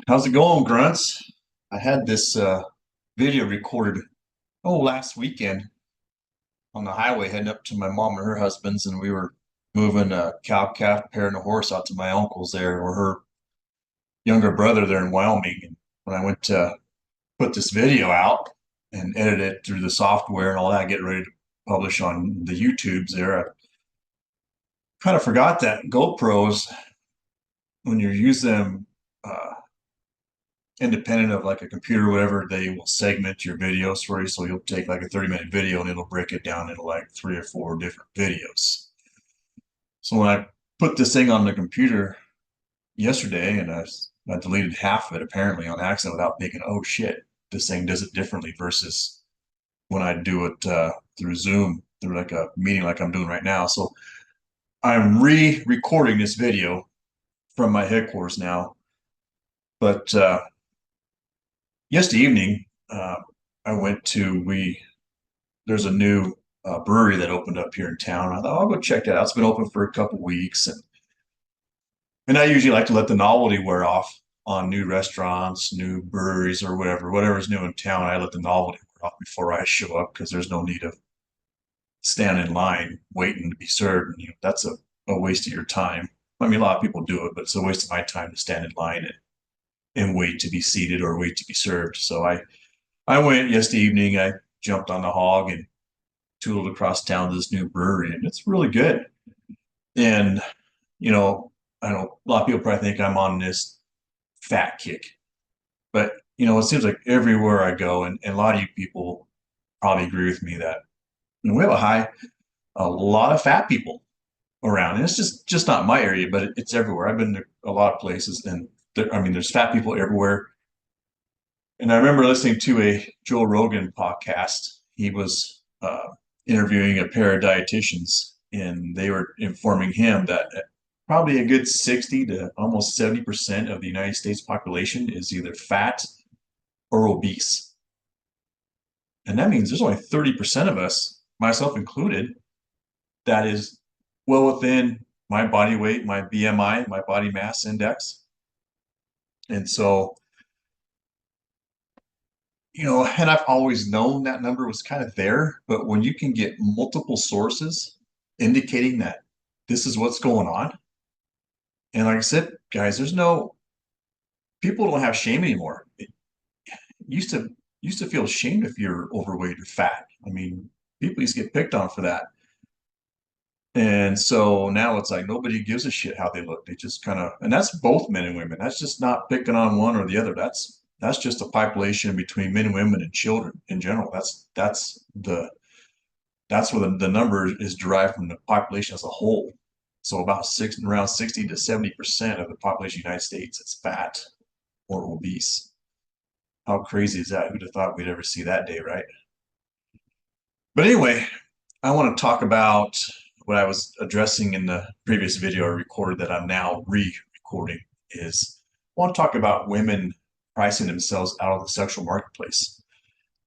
How's it going, Grunts? I had this video recorded last weekend on the highway heading up to my mom and her husband's, and we were moving a cow calf pair and a horse out to my uncle's there, or her younger brother there in Wyoming. And when I went to put this video out and edit it through the software and all that, get ready to publish on the YouTubes there, I kind of forgot that GoPros, when you use them independent of like a computer or whatever, they will segment your videos for you. So you'll take like a 30-minute video and it'll break it down into like 3 or 4 different videos. So when I put this thing on the computer yesterday and I deleted half of it apparently on accident without thinking, oh shit, this thing does it differently versus when I do it through Zoom, through like a meeting like I'm doing right now. So I'm re-recording this video from my headquarters now. But yesterday evening, I went to there's a new brewery that opened up here in town. I thought I'll go check that out. It's been open for a couple weeks, and I usually like to let the novelty wear off on new restaurants, new breweries, or whatever's new in town. I let the novelty wear off before I show up because there's no need of standing in line waiting to be served. And, that's a waste of your time. I mean, a lot of people do it, but it's a waste of my time to stand in line and wait to be seated or wait to be served. So I went yesterday evening. I jumped on the hog and tooled across town to this new brewery, and it's really good. And you know, I know a lot of people probably think I'm on this fat kick, but it seems like everywhere I go, and a lot of you people probably agree with me that we have a lot of fat people around, and it's just not my area, but it's everywhere. I've been to a lot of places, and I mean, there's fat people everywhere. And I remember listening to a Joe Rogan podcast. He was interviewing a pair of dietitians, and they were informing him that probably a good 60 to almost 70% of the United States population is either fat or obese. And that means there's only 30% of us, myself included, that is well within my body weight, my BMI, my body mass index. And so, and I've always known that number was kind of there, but when you can get multiple sources indicating that this is what's going on, and like I said, guys, people don't have shame anymore. It used to feel ashamed if you're overweight or fat. I mean, people used to get picked on for that. And so now it's like nobody gives a shit how they look. They just kind of, and that's both men and women. That's just not picking on one or the other. That's just a population between men and women and children in general. That's where the number is derived from the population as a whole. So around 60 to 70% of the population of the United States is fat or obese. How crazy is that? Who'd have thought we'd ever see that day, right? But anyway, I want to talk about what I was addressing in the previous video I recorded that I'm now re-recording is I want to talk about women pricing themselves out of the sexual marketplace.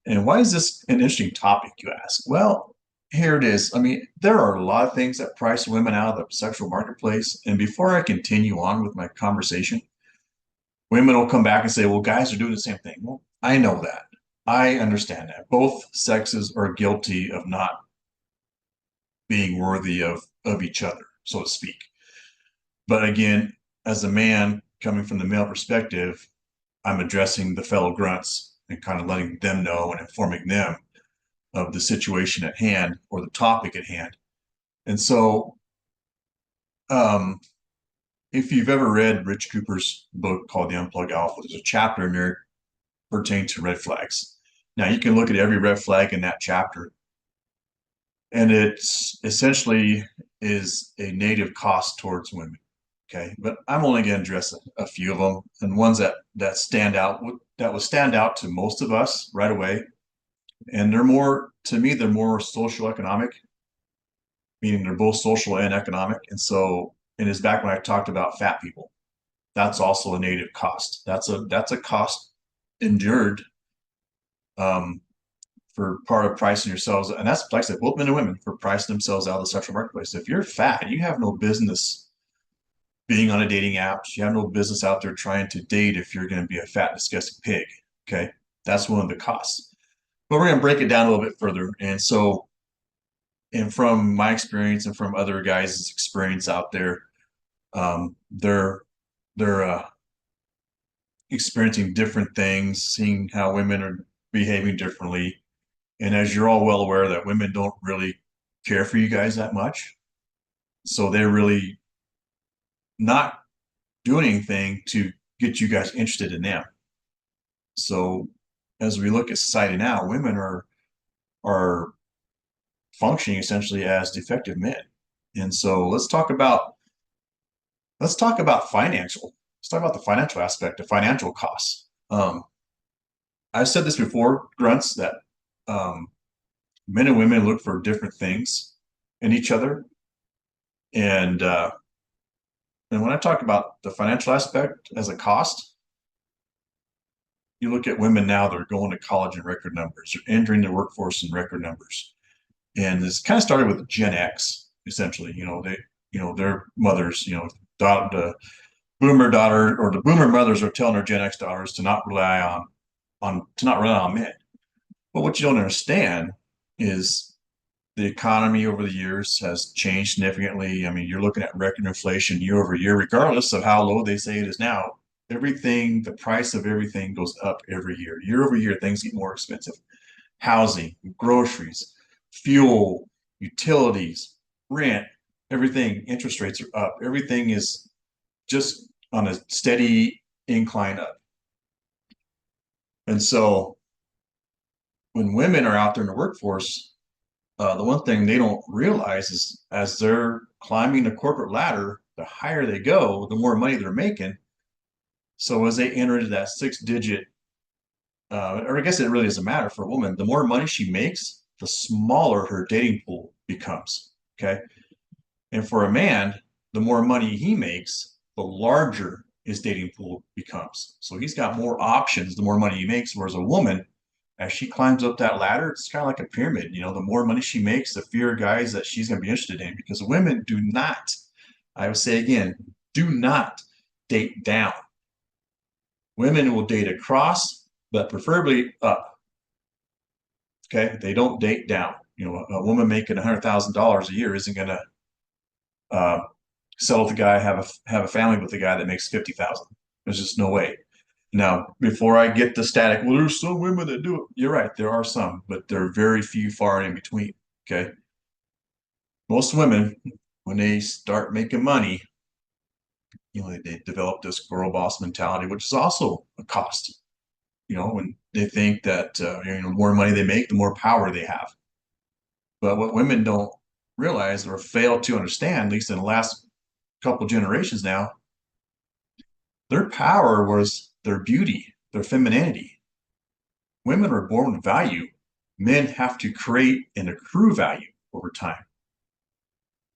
And why is this an interesting topic, you ask? Well, here it is. I mean, there are a lot of things that price women out of the sexual marketplace. And before I continue on with my conversation, women will come back and say, well, guys are doing the same thing. Well, I know that. I understand that. Both sexes are guilty of not being worthy of each other, so to speak. But again, as a man coming from the male perspective, I'm addressing the fellow grunts and kind of letting them know and informing them of the situation at hand or the topic at hand. And so, um, if you've ever read Rich Cooper's book called The Unplugged Alpha, there's a chapter in there pertaining to red flags. Now, you can look at every red flag in that chapter, and it's essentially is a negative cost towards women. Okay, but I'm only going to address a few of them, and ones that stand out that will stand out to most of us right away. And they're more, to me, they're more social economic, meaning they're both social and economic. And so, and it's back when I talked about fat people. That's also a negative cost. That's a cost endured um, for part of pricing yourselves, and that's like I said, both men and women for pricing themselves out of the sexual marketplace. If you're fat, you have no business being on a dating app. You have no business out there trying to date if you're going to be a fat, disgusting pig. Okay. That's one of the costs. But we're going to break it down a little bit further. And so, and from my experience and from other guys' experience out there, they're experiencing different things, seeing how women are behaving differently. And as you're all well aware, that women don't really care for you guys that much. So they're really not doing anything to get you guys interested in them. So as we look at society now, women are functioning essentially as defective men. And so let's talk about financial. Let's talk about the financial aspect, the financial costs. I've said this before, Grunts, that um, men and women look for different things in each other. And when I talk about the financial aspect as a cost, you look at women now, they're going to college in record numbers, they're entering the workforce in record numbers. And this kind of started with Gen X, essentially. Their mothers, the boomer daughter or the boomer mothers are telling their Gen X daughters to not rely on men. But what you don't understand is the economy over the years has changed significantly. I mean, you're looking at record inflation year over year, regardless of how low they say it is now. Everything, the price of everything goes up every year. Year over year, things get more expensive. Housing, groceries, fuel, utilities, rent, everything, interest rates are up. Everything is just on a steady incline up. And so when women are out there in the workforce, the one thing they don't realize is as they're climbing the corporate ladder, the higher they go, the more money they're making. So as they enter into that six-digit, or I guess it really doesn't matter for a woman, the more money she makes, the smaller her dating pool becomes. Okay. And for a man, the more money he makes, the larger his dating pool becomes. So he's got more options the more money he makes. Whereas a woman, as she climbs up that ladder, it's kind of like a pyramid. The more money she makes, the fewer guys that she's going to be interested in, because women do not, I would say again, do not date down. Women will date across, but preferably up. Okay. They don't date down. A woman making $100,000 a year isn't going to settle with a guy, have a family with a guy that makes 50,000. There's just no way. Now, before I get the static, well, there's some women that do it. You're right, there are some, but there are very few far in between. Okay. Most women, when they start making money, they develop this girl boss mentality, which is also a cost. When they think that the more money they make, the more power they have. But what women don't realize or fail to understand, at least in the last couple generations now, their power was their beauty, their femininity. Women are born with value. Men have to create and accrue value over time.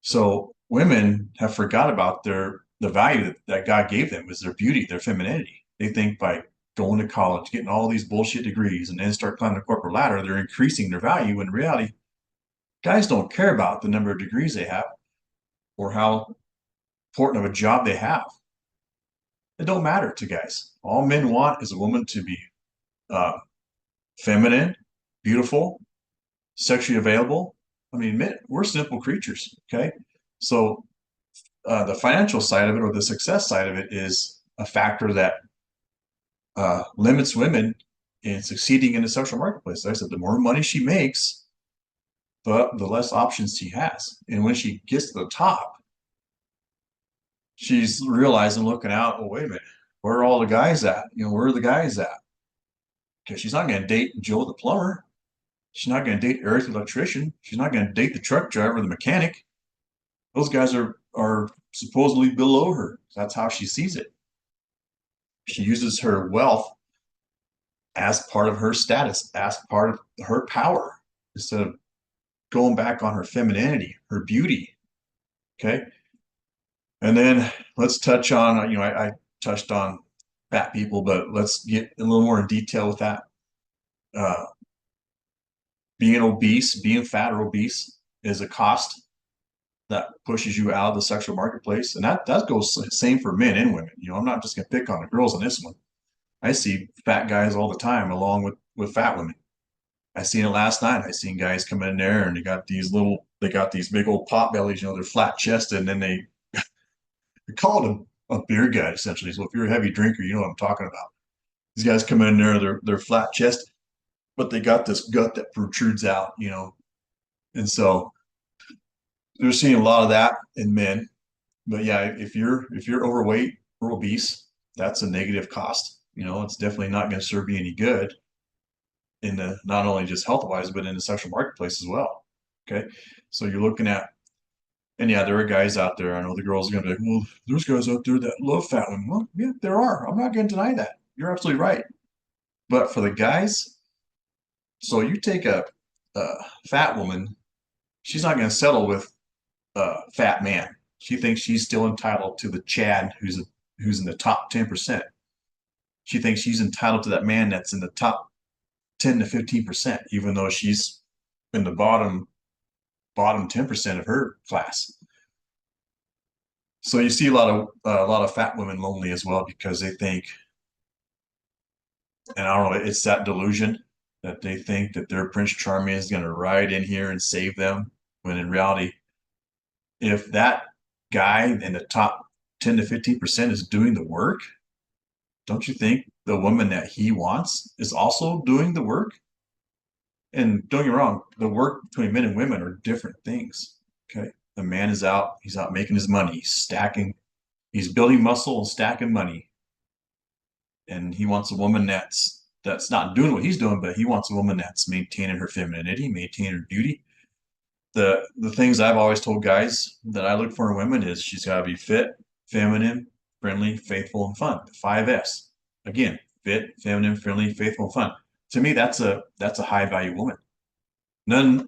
So women have forgot about the value that God gave them is their beauty, their femininity. They think by going to college, getting all these bullshit degrees, and then start climbing the corporate ladder, they're increasing their value. In reality, guys don't care about the number of degrees they have or how important of a job they have. It don't matter to guys. All men want is a woman to be feminine, beautiful, sexually available. I mean, men, we're simple creatures. Okay. So the financial side of it or the success side of it is a factor that limits women in succeeding in the social marketplace. Like I said, the more money she makes, the less options she has. And when she gets to the top, she's realizing, looking out, well, wait a minute, where are all the guys at? Where are the guys at? Because she's not going to date Joe the plumber. She's not going to date Eric the electrician. She's not going to date the truck driver, the mechanic. Those guys are supposedly below her. That's how she sees it. She uses her wealth as part of her status, as part of her power, instead of going back on her femininity, her beauty. Okay. And then let's touch on, I touched on fat people, but let's get a little more in detail with that. Being obese, being fat or obese is a cost. that pushes you out of the sexual marketplace. And that goes same for men and women. I'm not just gonna pick on the girls on this one. I see fat guys all the time along with fat women. I seen it last night. I seen guys come in there and they got these big old pot bellies, they're flat chested, and then they call it a beer gut essentially. So if you're a heavy drinker, you know what I'm talking about. These guys come in there, they're flat chested, but they got this gut that protrudes out. And so they're seeing a lot of that in men. But yeah, if you're overweight or obese, that's a negative cost. It's definitely not going to serve you any good in the not only just health wise, but in the sexual marketplace as well. Okay. So you're looking at, and yeah, there are guys out there. I know the girls are going to be like, well, there's guys out there that love fat women. Well, yeah, there are. I'm not going to deny that. You're absolutely right. But for the guys, so you take a fat woman, she's not going to settle with a fat man. She thinks she's still entitled to the Chad who's in the top 10%. She thinks she's entitled to that man that's in the top 10 to 15%, even though she's in the bottom 10% of her class. So you see a lot of fat women lonely as well because they think, and I don't know, it's that delusion that they think that their Prince Charming is going to ride in here and save them, when in reality, if that guy in the top 10 to 15% is doing the work, don't you think the woman that he wants is also doing the work? And don't get me wrong, the work between men and women are different things. Okay. The man is out, he's out making his money, he's building muscle and stacking money. And he wants a woman that's not doing what he's doing, but he wants a woman that's maintaining her femininity, maintaining her beauty. The things I've always told guys that I look for in women is she's got to be fit, feminine, friendly, faithful, and fun. The 5S. Again, fit, feminine, friendly, faithful, and fun. To me, that's a high value woman. None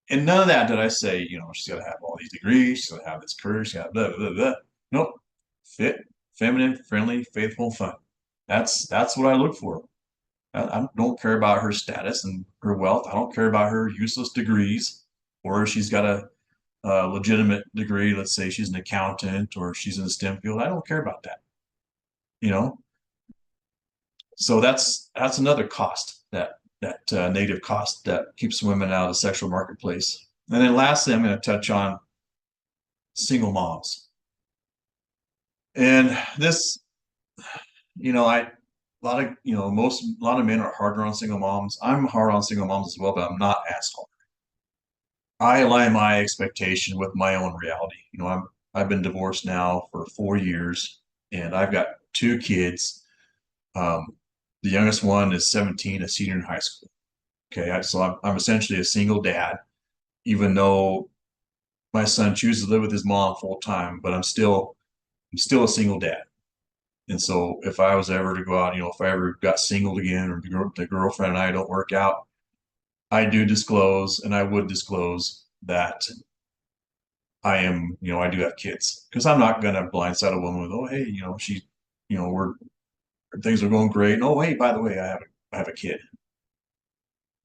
And none of that did I say, she's got to have all these degrees, she's got to have this career, she's got blah, blah, blah. Nope. Fit, feminine, friendly, faithful, fun. That's what I look for. I don't care about her status and her wealth. I don't care about her useless degrees, or if she's got a legitimate degree. Let's say she's an accountant or she's in the STEM field. I don't care about that. You know, so that's another cost, that negative cost that keeps women out of the sexual marketplace. And then lastly, I'm going to touch on single moms. And this, I a lot of a lot of men are harder on single moms. I'm hard on single moms as well, but I'm not as hard. I align my expectation with my own reality. I've been divorced now for 4 years, and I've got two kids. Um, the youngest one is 17, a senior in high school. Okay, so I'm essentially a single dad, even though my son chooses to live with his mom full time, but I'm still a single dad. And so if I was ever to go out, if I ever got single again, or the girlfriend and I don't work out, I do disclose, and I would disclose that I do have kids, because I'm not going to blindside a woman with, oh, hey, she, we're things are going great. And, oh, hey, by the way, I have a kid.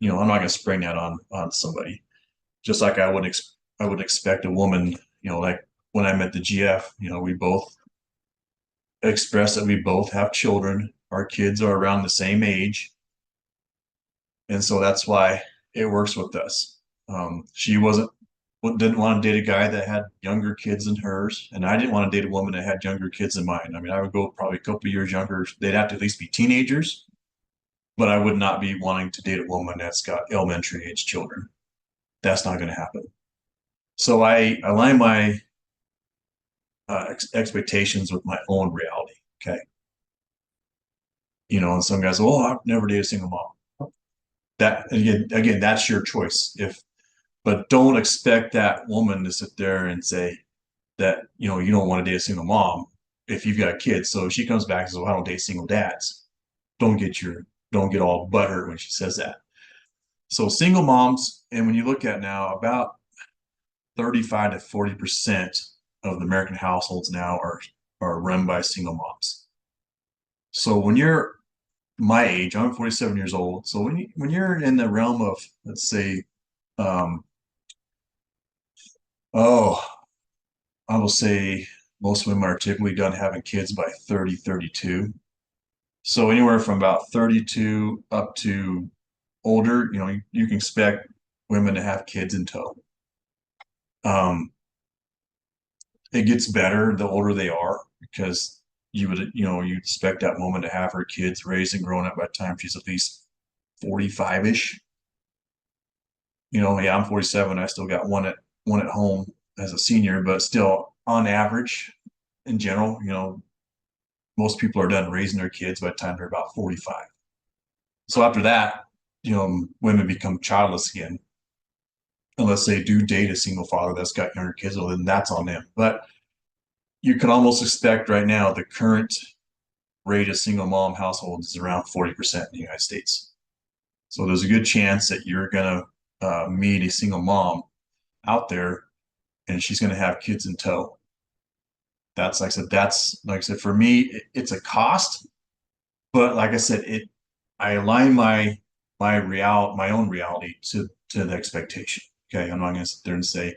I'm not going to spring that on somebody. Just like I would expect a woman, like when I met the GF, we both expressed that we both have children. Our kids are around the same age, and so that's why it works with us. She didn't want to date a guy that had younger kids than hers, and I didn't want to date a woman that had younger kids than mine. I mean, I would go probably a couple of years younger. They'd have to at least be teenagers, but I would not be wanting to date a woman that's got elementary age children. That's not going to happen. So I align my expectations with my own reality. Okay. And some guys, oh, I've never dated a single mom. That again, that's your choice. But don't expect that woman to sit there and say that, you don't want to date a single mom if you've got kids. So if she comes back and says, well, I don't date single dads. Don't get all butthurt when she says that. So single moms, and when you look at now, about 35 to 40% of the American households now are run by single moms. So when you're my age, I'm 47 years old. So when you're in the realm of, let's say, um, oh, I will say most women are typically done having kids by 30, 32. So anywhere from about 32 up to older, you can expect women to have kids in tow. Um, it gets better the older they are because you expect that woman to have her kids raised and grown up by the time she's at least 45-ish. Yeah, I'm 47. I still got one at home as a senior, but still on average, in general, most people are done raising their kids by the time they're about 45. So after that, women become childless again, unless they do date a single father that's got younger kids, well, then that's on them. But you can almost expect right now the current rate of single mom households is around 40% in the United States. So there's a good chance that you're going to meet a single mom out there and she's going to have kids in tow. That's like I said, for me, it's a cost, but like I said, I align my own reality to the expectation. Okay. I'm not going to sit there and say,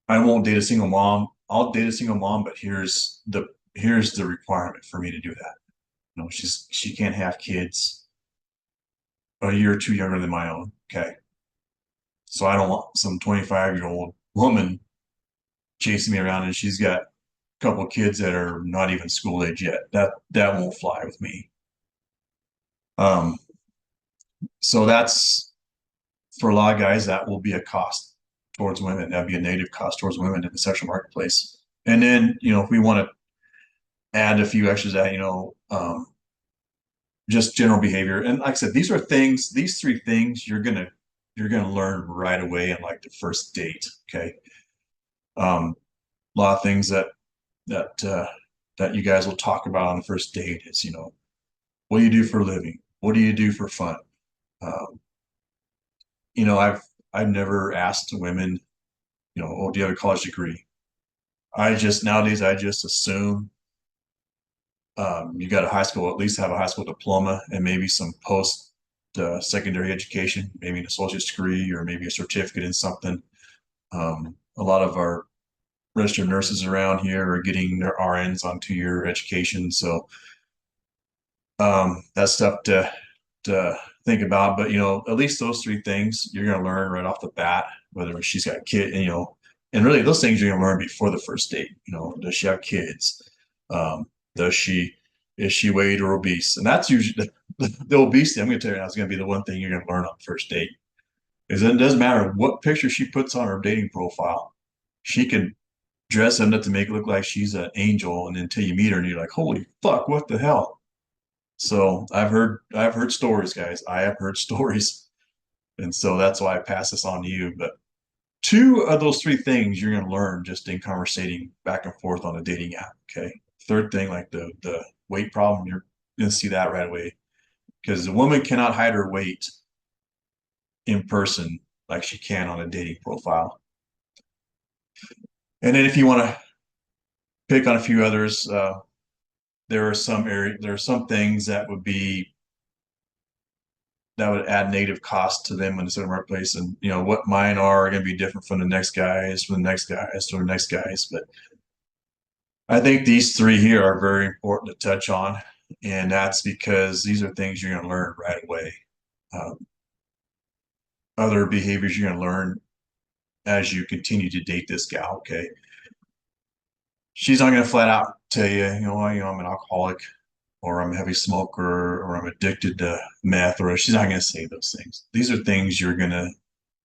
I won't date a single mom. I'll date a single mom, but here's the requirement for me to do that. She can't have kids a year or two younger than my own. Okay. So I don't want some 25-year-old woman chasing me around and she's got a couple of kids that are not even school age yet. That won't fly with me. Um, so that's for a lot of guys, that will be a cost towards women. That'd be a negative cost towards women in the sexual marketplace. And then, if we want to add a few extras that, just general behavior. And like I said, these three things you're gonna learn right away in like the first date. Okay. A lot of things that you guys will talk about on the first date is, what do you do for a living? What do you do for fun? Um, I've never asked women, oh, do you have a college degree? Nowadays I just assume you got a high school, at least have a high school diploma and maybe some post secondary education, maybe an associate's degree or maybe a certificate in something. A lot of our registered nurses around here are getting their RNs on 2-year education. So that's stuff to think about. But at least those three things you're going to learn right off the bat, whether she's got a kid, and really those things you're going to learn before the first date. Does she have kids? Does she is she weight or obese? And that's usually the obesity. I'm going to tell you now is going to be the one thing you're going to learn on the first date. Because it doesn't matter what picture she puts on her dating profile, she can dress up to make it look like she's an angel, and until you meet her and you're like, holy fuck, what the hell? So I've heard stories, guys. I have heard stories. And so that's why I pass this on to you. But two of those three things you're going to learn just in conversating back and forth on a dating app. Okay. Third thing, like the weight problem, you're going to see that right away because a woman cannot hide her weight in person like she can on a dating profile. And then if you want to pick on a few others, there are some things that would add negative cost to them in the certain marketplace. And what mine are going to be different from the next guys, from the next guys, from the next guys. But I think these three here are very important to touch on. And that's because these are things you're going to learn right away. Um, Other behaviors you're going to learn as you continue to date this gal. Okay. She's not going to flat out tell you, I'm an alcoholic or I'm a heavy smoker or I'm addicted to meth, or she's not going to say those things. These are things you're going to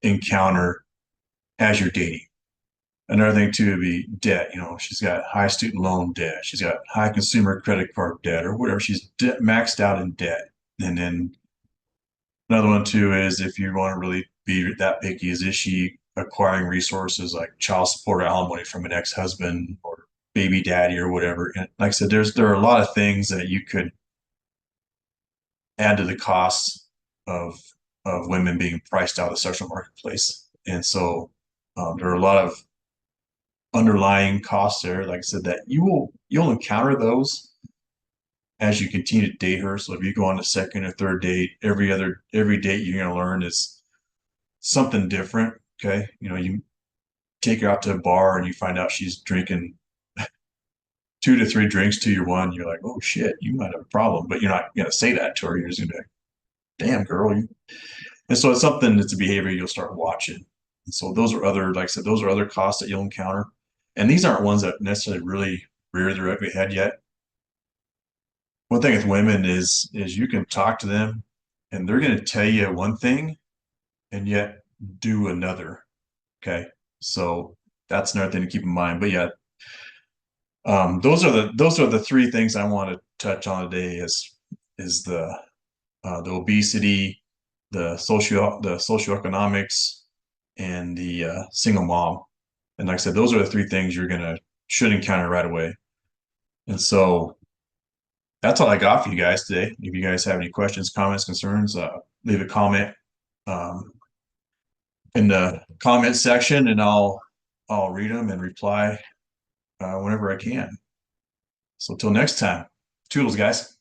encounter as you're dating. Another thing too would be debt. She's got high student loan debt. She's got high consumer credit card debt or whatever. She's maxed out in debt. And then another one too is if you want to really be that picky, is she acquiring resources like child support or alimony from an ex-husband or baby daddy or whatever. And like I said, there are a lot of things that you could add to the costs of women being priced out of the sexual marketplace. And so there are a lot of underlying costs there, like I said, that you'll encounter those as you continue to date her. So if you go on a second or third date, every date you're going to learn is something different. Okay, you take her out to a bar and you find out she's drinking 2 to 3 drinks to your one, you're like, oh shit, you might have a problem, but you're not gonna say that to her. You're just gonna be like, damn girl. And so it's something that's a behavior you'll start watching. And so those are other, like I said, those are other costs that you'll encounter. And these aren't ones that necessarily really rear their ugly head yet. One thing with women is you can talk to them and they're going to tell you one thing and yet do another. Okay. So that's another thing to keep in mind. But yeah, those are the three things I want to touch on today is the obesity, the socioeconomics, and the single mom. And like I said, those are the three things should encounter right away. And so that's all I got for you guys today. If you guys have any questions, comments, concerns, leave a comment um, in the comment section, and I'll read them and reply whenever I can. So till next time, toodles, guys.